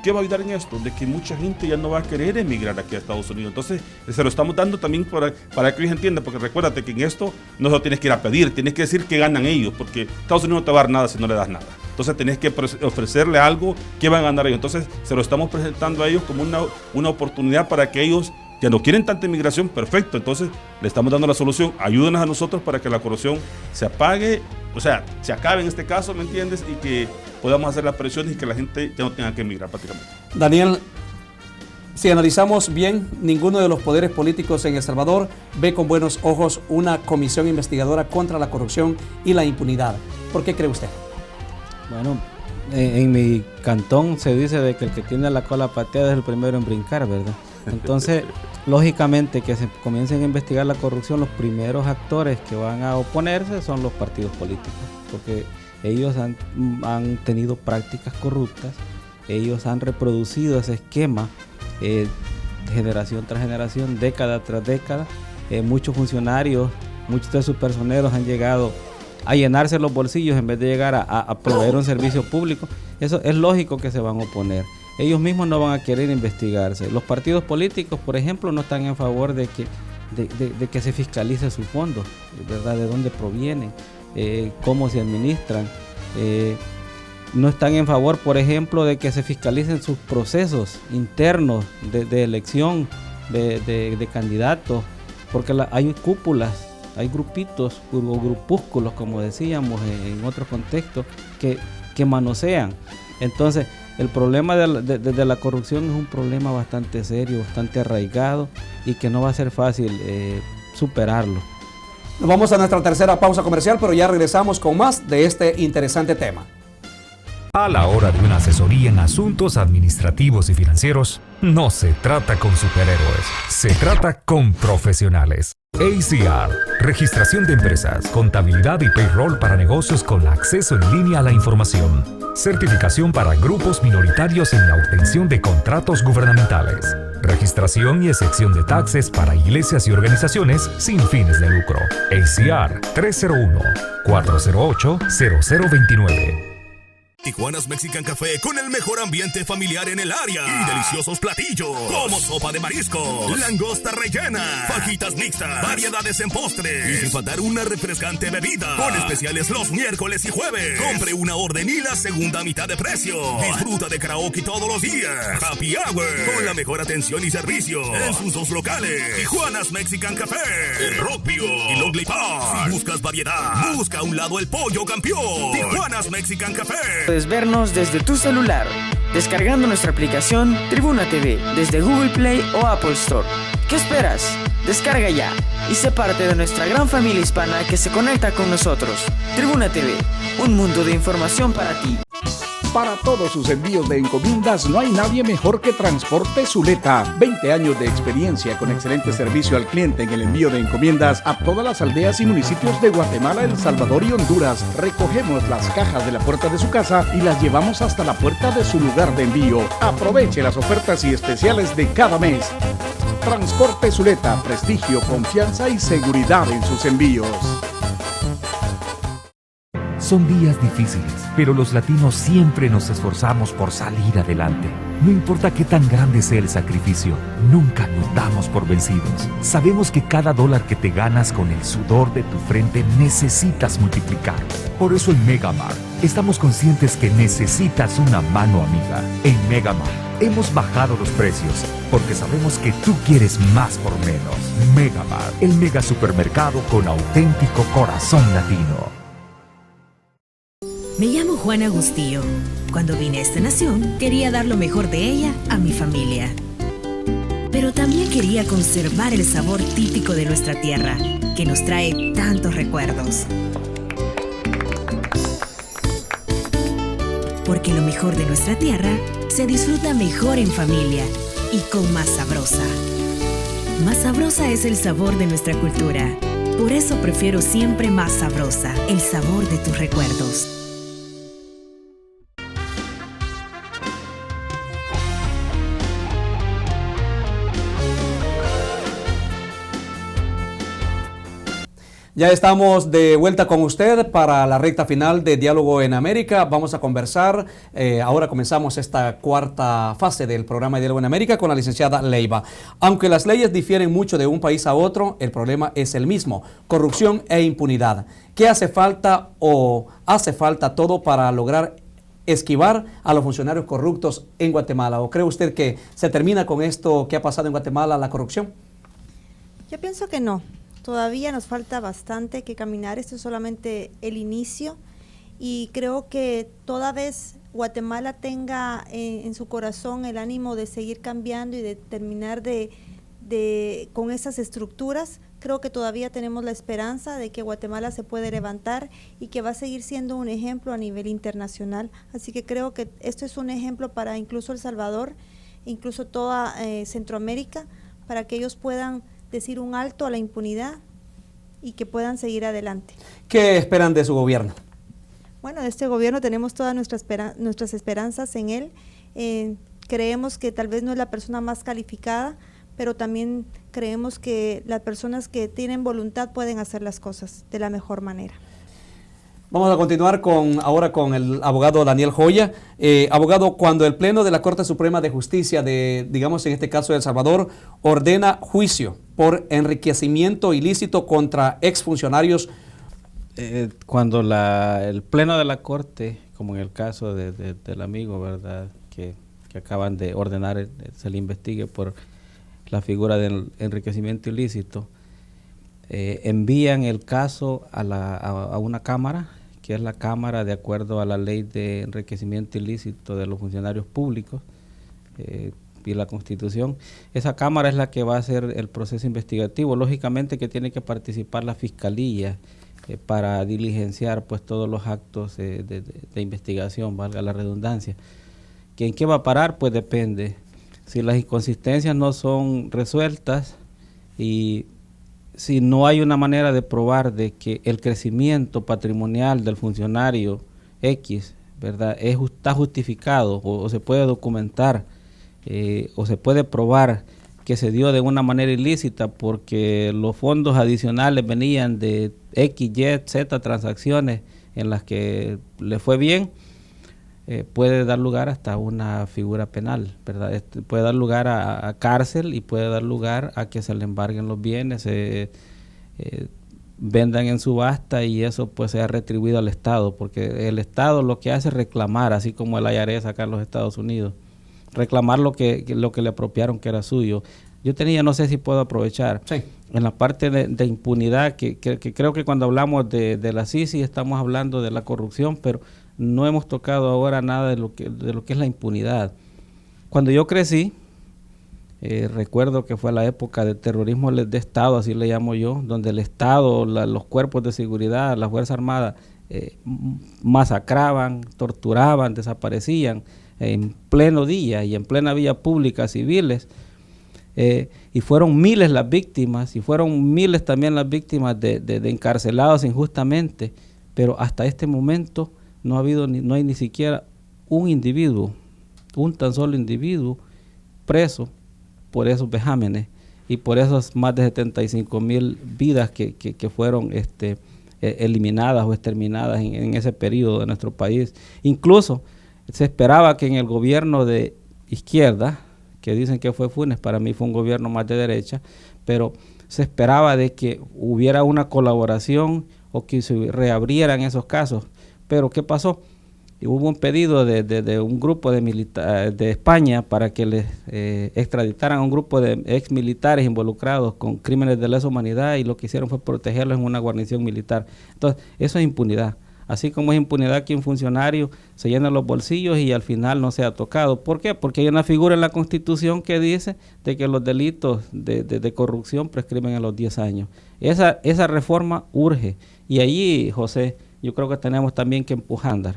¿qué va a ayudar en esto? De que mucha gente ya no va a querer emigrar aquí a Estados Unidos. Entonces, se lo estamos dando también para que ellos entiendan, porque recuérdate que en esto no solo tienes que ir a pedir, tienes que decir que ganan ellos, porque Estados Unidos no te va a dar nada si no le das nada. Entonces, tenés que ofrecerle algo que van a ganar ellos. Entonces, se lo estamos presentando a ellos como una oportunidad para que ellos ya no quieren tanta inmigración, perfecto. Entonces, le estamos dando la solución. Ayúdanos a nosotros para que la corrupción se apague, o sea, se acabe en este caso, ¿me entiendes? Y que podamos hacer las presiones y que la gente ya no tenga que emigrar prácticamente. Daniel, si analizamos bien, ninguno de los poderes políticos en El Salvador ve con buenos ojos una comisión investigadora contra la corrupción y la impunidad. ¿Por qué cree usted? Bueno, en mi cantón se dice de que el que tiene la cola pateada es el primero en brincar, ¿verdad? Entonces, lógicamente que se comiencen a investigar la corrupción, los primeros actores que van a oponerse son los partidos políticos, porque ellos han tenido prácticas corruptas, ellos han reproducido ese esquema generación tras generación, década tras década. Muchos funcionarios, muchos de sus personeros han llegado a llenarse los bolsillos en vez de llegar a proveer un servicio público. Eso es lógico que se van a oponer. Ellos mismos no van a querer investigarse. Los partidos políticos, por ejemplo, no están en favor de que se fiscalice sus fondos, ¿verdad? De dónde provienen, cómo se administran. No están en favor, por ejemplo, de que se fiscalicen sus procesos internos de elección de candidatos, porque hay cúpulas, hay grupitos o grupúsculos, como decíamos en otros contextos, que manosean. Entonces, el problema de la corrupción es un problema bastante serio, bastante arraigado y que no va a ser fácil superarlo. Nos vamos a nuestra tercera pausa comercial, pero ya regresamos con más de este interesante tema. A la hora de una asesoría en asuntos administrativos y financieros, no se trata con superhéroes, se trata con profesionales. ACR, registración de empresas, contabilidad y payroll para negocios con acceso en línea a la información. Certificación para grupos minoritarios en la obtención de contratos gubernamentales. Registración y excepción de taxes para iglesias y organizaciones sin fines de lucro. ACR 301-408-0029. Tijuana's Mexican Café con el mejor ambiente familiar en el área y deliciosos platillos como sopa de marisco, langosta rellena, fajitas mixtas, variedades en postres y sin faltar una refrescante bebida con especiales los miércoles y jueves. Compre una orden y la segunda mitad de precio. Disfruta de karaoke todos los días. Happy Hour con la mejor atención y servicio en sus dos locales. Tijuana's Mexican Café en Rockview y Longley Park. Si buscas variedad, busca a un lado el Pollo Campeón. Tijuana's Mexican Café. Puedes vernos desde tu celular, descargando nuestra aplicación Tribuna TV desde Google Play o Apple Store. ¿Qué esperas? Descarga ya y sé parte de nuestra gran familia hispana que se conecta con nosotros. Tribuna TV, un mundo de información para ti. Para todos sus envíos de encomiendas no hay nadie mejor que Transporte Zuleta. 20 años de experiencia con excelente servicio al cliente en el envío de encomiendas a todas las aldeas y municipios de Guatemala, El Salvador y Honduras. Recogemos las cajas de la puerta de su casa y las llevamos hasta la puerta de su lugar de envío. Aproveche las ofertas y especiales de cada mes. Transporte Zuleta, prestigio, confianza y seguridad en sus envíos. Son días difíciles, pero los latinos siempre nos esforzamos por salir adelante. No importa qué tan grande sea el sacrificio, nunca nos damos por vencidos. Sabemos que cada dólar que te ganas con el sudor de tu frente necesitas multiplicar. Por eso en Megamart estamos conscientes que necesitas una mano amiga. En Megamart hemos bajado los precios porque sabemos que tú quieres más por menos. Megamart, el mega supermercado con auténtico corazón latino. Me llamo Juana Agustío. Cuando vine a esta nación, quería dar lo mejor de ella a mi familia. Pero también quería conservar el sabor típico de nuestra tierra, que nos trae tantos recuerdos. Porque lo mejor de nuestra tierra se disfruta mejor en familia y con Más Sabrosa. Más Sabrosa es el sabor de nuestra cultura. Por eso prefiero siempre Más Sabrosa, el sabor de tus recuerdos. Ya estamos de vuelta con usted para la recta final de Diálogo en América. Vamos a conversar, ahora comenzamos esta cuarta fase del programa de Diálogo en América con la licenciada Leiva. Aunque las leyes difieren mucho de un país a otro, el problema es el mismo: corrupción e impunidad. ¿Qué hace falta o hace falta todo para lograr esquivar a los funcionarios corruptos en Guatemala? ¿O cree usted que se termina con esto que ha pasado en Guatemala, la corrupción? Yo pienso que no. Todavía nos falta bastante que caminar. Esto es solamente el inicio y creo que toda vez Guatemala tenga en su corazón el ánimo de seguir cambiando y de terminar con esas estructuras, creo que todavía tenemos la esperanza de que Guatemala se puede levantar y que va a seguir siendo un ejemplo a nivel internacional. Así que creo que esto es un ejemplo para incluso El Salvador, incluso toda Centroamérica, para que ellos puedan decir un alto a la impunidad y que puedan seguir adelante. ¿Qué esperan de su gobierno? Bueno, de este gobierno tenemos todas nuestras esperanzas en él. Creemos que tal vez no es la persona más calificada, pero también creemos que las personas que tienen voluntad pueden hacer las cosas de la mejor manera. Vamos a continuar ahora con el abogado Daniel Joya. Abogado, cuando el Pleno de la Corte Suprema de Justicia digamos en este caso de El Salvador, ordena juicio por enriquecimiento ilícito contra exfuncionarios. Cuando el Pleno de la Corte, como en el caso del amigo, ¿verdad?, que acaban de ordenar, se le investigue por la figura del enriquecimiento ilícito, envían el caso a una cámara, que es la Cámara de acuerdo a la ley de enriquecimiento ilícito de los funcionarios públicos y la Constitución. Esa Cámara es la que va a hacer el proceso investigativo. Lógicamente que tiene que participar la Fiscalía para diligenciar pues todos los actos de investigación, valga la redundancia. ¿En qué va a parar? Pues depende. Si las inconsistencias no son resueltas y si no hay una manera de probar de que el crecimiento patrimonial del funcionario X, ¿verdad?, está justificado o se puede documentar o se puede probar que se dio de una manera ilícita porque los fondos adicionales venían de X, Y, Z transacciones en las que le fue bien, puede dar lugar hasta una figura penal, ¿verdad? Puede dar lugar a cárcel y puede dar lugar a que se le embarguen los bienes, vendan en subasta y eso pues sea retribuido al Estado, porque el Estado lo que hace es reclamar, así como el IRS acá en los Estados Unidos, reclamar lo que le apropiaron que era suyo. Yo tenía, no sé si puedo aprovechar, sí, en la parte de impunidad, que creo que cuando hablamos de la CICI estamos hablando de la corrupción, pero no hemos tocado ahora nada de lo que es la impunidad. Cuando yo crecí, recuerdo que fue la época de terrorismo de Estado, así le llamo yo, donde el Estado, los cuerpos de seguridad, la Fuerza Armada, masacraban, torturaban, desaparecían en pleno día y en plena vía pública civiles. Y fueron miles las víctimas, y fueron miles también las víctimas de encarcelados injustamente, pero hasta este momento no hay ni siquiera un individuo, un tan solo individuo preso por esos vejámenes y por esas más de 75,000 vidas que fueron eliminadas o exterminadas en ese periodo de nuestro país. Incluso se esperaba que en el gobierno de izquierda, que dicen que fue Funes, para mí fue un gobierno más de derecha, pero se esperaba de que hubiera una colaboración o que se reabrieran esos casos. Pero ¿qué pasó? Y hubo un pedido de un grupo de España para que les extraditaran a un grupo de ex militares involucrados con crímenes de lesa humanidad, y lo que hicieron fue protegerlos en una guarnición militar. Entonces, eso es impunidad. Así como es impunidad que un funcionario se llena los bolsillos y al final no sea tocado. ¿Por qué? Porque hay una figura en la Constitución que dice de que los delitos de corrupción prescriben a los 10 años. Esa reforma urge. Y allí, José, yo creo que tenemos también que empujar.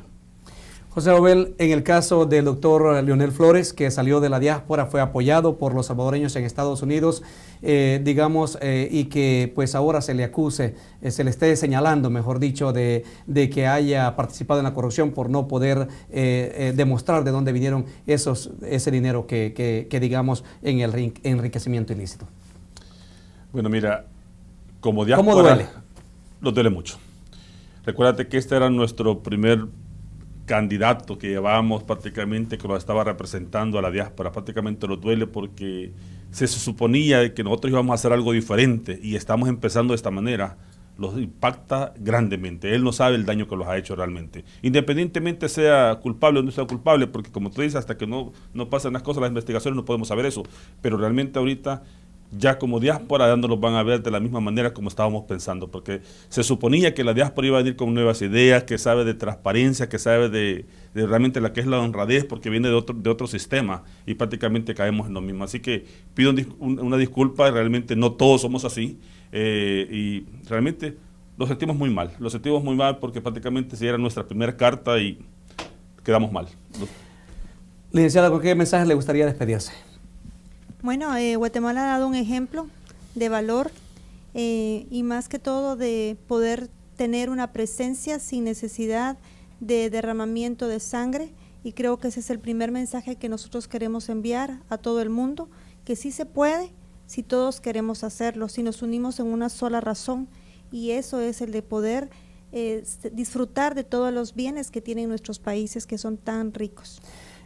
José Obel, en el caso del doctor Leonel Flores, que salió de la diáspora, fue apoyado por los salvadoreños en Estados Unidos, y que pues ahora se le acuse, se le esté señalando, mejor dicho, de que haya participado en la corrupción por no poder demostrar de dónde vinieron ese dinero que digamos en el enriquecimiento ilícito. Bueno, mira, como diáspora, ¿cómo duele? Nos duele mucho. Recuérdate que este era nuestro primer candidato que llevábamos prácticamente, que lo estaba representando a la diáspora. Prácticamente nos duele porque se suponía que nosotros íbamos a hacer algo diferente y estamos empezando de esta manera. Los impacta grandemente. Él no sabe el daño que los ha hecho realmente. Independientemente sea culpable o no sea culpable, porque como tú dices, hasta que no pasen las cosas, las investigaciones, no podemos saber eso. Pero realmente ahorita, ya como diáspora, ya no los van a ver de la misma manera como estábamos pensando, porque se suponía que la diáspora iba a venir con nuevas ideas, que sabe de transparencia, que sabe de realmente la que es la honradez, porque viene de otro sistema, y prácticamente caemos en lo mismo. Así que pido una disculpa, realmente no todos somos así, y realmente lo sentimos muy mal porque prácticamente si era nuestra primera carta y quedamos mal. Licenciada, ¿con qué mensaje le gustaría despedirse? Bueno, Guatemala ha dado un ejemplo de valor y más que todo de poder tener una presencia sin necesidad de derramamiento de sangre, y creo que ese es el primer mensaje que nosotros queremos enviar a todo el mundo, que sí se puede si todos queremos hacerlo, si nos unimos en una sola razón, y eso es el de poder disfrutar de todos los bienes que tienen nuestros países, que son tan ricos.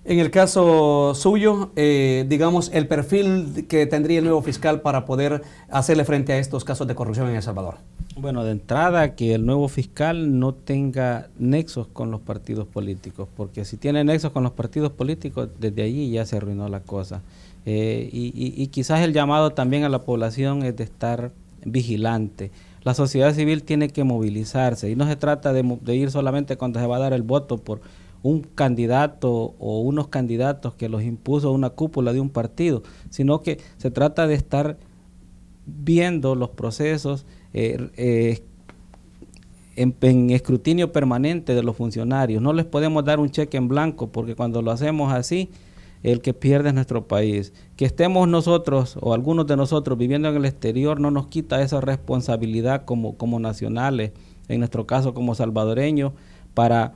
En el caso suyo, digamos, el perfil que tendría el nuevo fiscal para poder hacerle frente a estos casos de corrupción en El Salvador. Bueno, de entrada, que el nuevo fiscal no tenga nexos con los partidos políticos, porque si tiene nexos con los partidos políticos, desde allí ya se arruinó la cosa. Y quizás el llamado también a la población es de estar vigilante. La sociedad civil tiene que movilizarse, y no se trata de ir solamente cuando se va a dar el voto por un candidato o unos candidatos que los impuso una cúpula de un partido, sino que se trata de estar viendo los procesos en escrutinio permanente de los funcionarios. No les podemos dar un cheque en blanco, porque cuando lo hacemos así, el que pierde es nuestro país. Que estemos nosotros o algunos de nosotros viviendo en el exterior no nos quita esa responsabilidad como nacionales, en nuestro caso como salvadoreños, para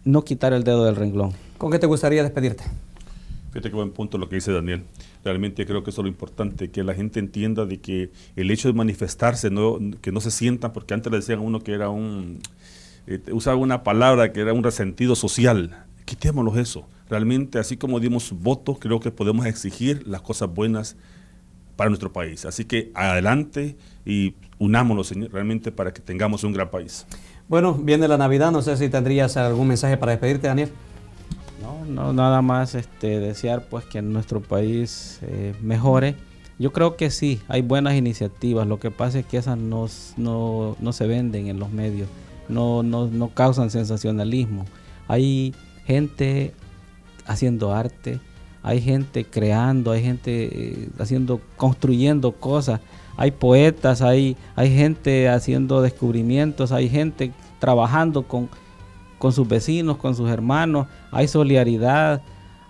no quitar el dedo del renglón. ¿Con qué te gustaría despedirte? Fíjate qué buen punto lo que dice Daniel. Realmente creo que eso es lo importante, que la gente entienda de que el hecho de manifestarse, que no se sientan, porque antes le decían a uno que era usaba una palabra que era un resentido social. Quitémoslos eso. Realmente, así como dimos votos, creo que podemos exigir las cosas buenas para nuestro país. Así que adelante y unámonos realmente para que tengamos un gran país. Bueno, viene la Navidad, no sé si tendrías algún mensaje para despedirte, Daniel. No, nada más desear pues que nuestro país mejore. Yo creo que sí, hay buenas iniciativas, lo que pasa es que esas no se venden en los medios, no causan sensacionalismo. Hay gente haciendo arte, hay gente creando, hay gente construyendo cosas. Hay poetas, hay gente haciendo descubrimientos, hay gente trabajando con sus vecinos, con sus hermanos, hay solidaridad,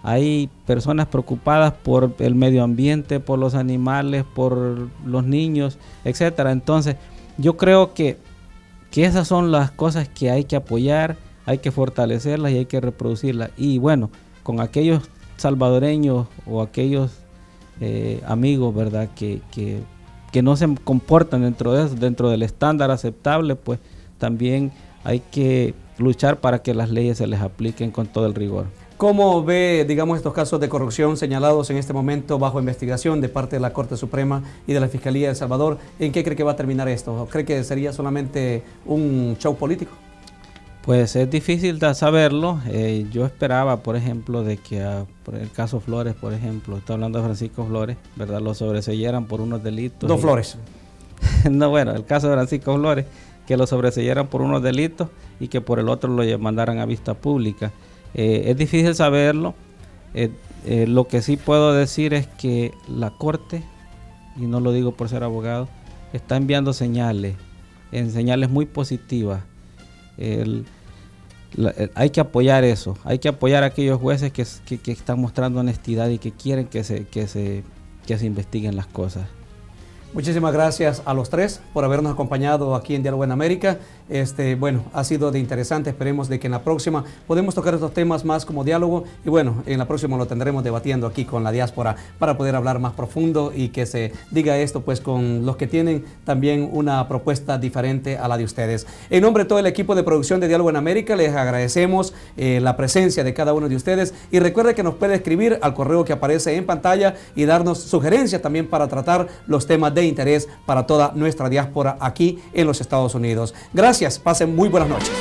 hay personas preocupadas por el medio ambiente, por los animales, por los niños, etcétera. Entonces, yo creo que esas son las cosas que hay que apoyar, hay que fortalecerlas y hay que reproducirlas. Y bueno, con aquellos salvadoreños o aquellos amigos, ¿verdad?, que no se comportan dentro del estándar aceptable, pues también hay que luchar para que las leyes se les apliquen con todo el rigor. ¿Cómo ve, digamos, estos casos de corrupción señalados en este momento bajo investigación de parte de la Corte Suprema y de la Fiscalía de El Salvador? ¿En qué cree que va a terminar esto? ¿Cree que sería solamente un show político? Pues es difícil de saberlo. Yo esperaba, por ejemplo, de que por el caso Flores, por ejemplo, estoy hablando de Francisco Flores, ¿verdad?, lo sobreseyeran por unos delitos. Dos Flores. No, bueno, el caso de Francisco Flores, que lo sobreseyeran por unos delitos y que por el otro lo mandaran a vista pública. Es difícil saberlo. Lo que sí puedo decir es que la Corte, y no lo digo por ser abogado, está enviando señales muy positivas. Hay que apoyar eso, hay que apoyar a aquellos jueces que están mostrando honestidad y que quieren que se investiguen las cosas. Muchísimas gracias a los tres por habernos acompañado aquí en Diálogo en América. Bueno, ha sido de interesante. Esperemos de que en la próxima podemos tocar estos temas más como diálogo y bueno, en la próxima lo tendremos debatiendo aquí con la diáspora para poder hablar más profundo y que se diga esto pues con los que tienen también una propuesta diferente a la de ustedes. En nombre de todo el equipo de producción de Diálogo en América les agradecemos la presencia de cada uno de ustedes y recuerde que nos puede escribir al correo que aparece en pantalla y darnos sugerencias también para tratar los temas de interés para toda nuestra diáspora aquí en los Estados Unidos. Gracias, pasen muy buenas noches.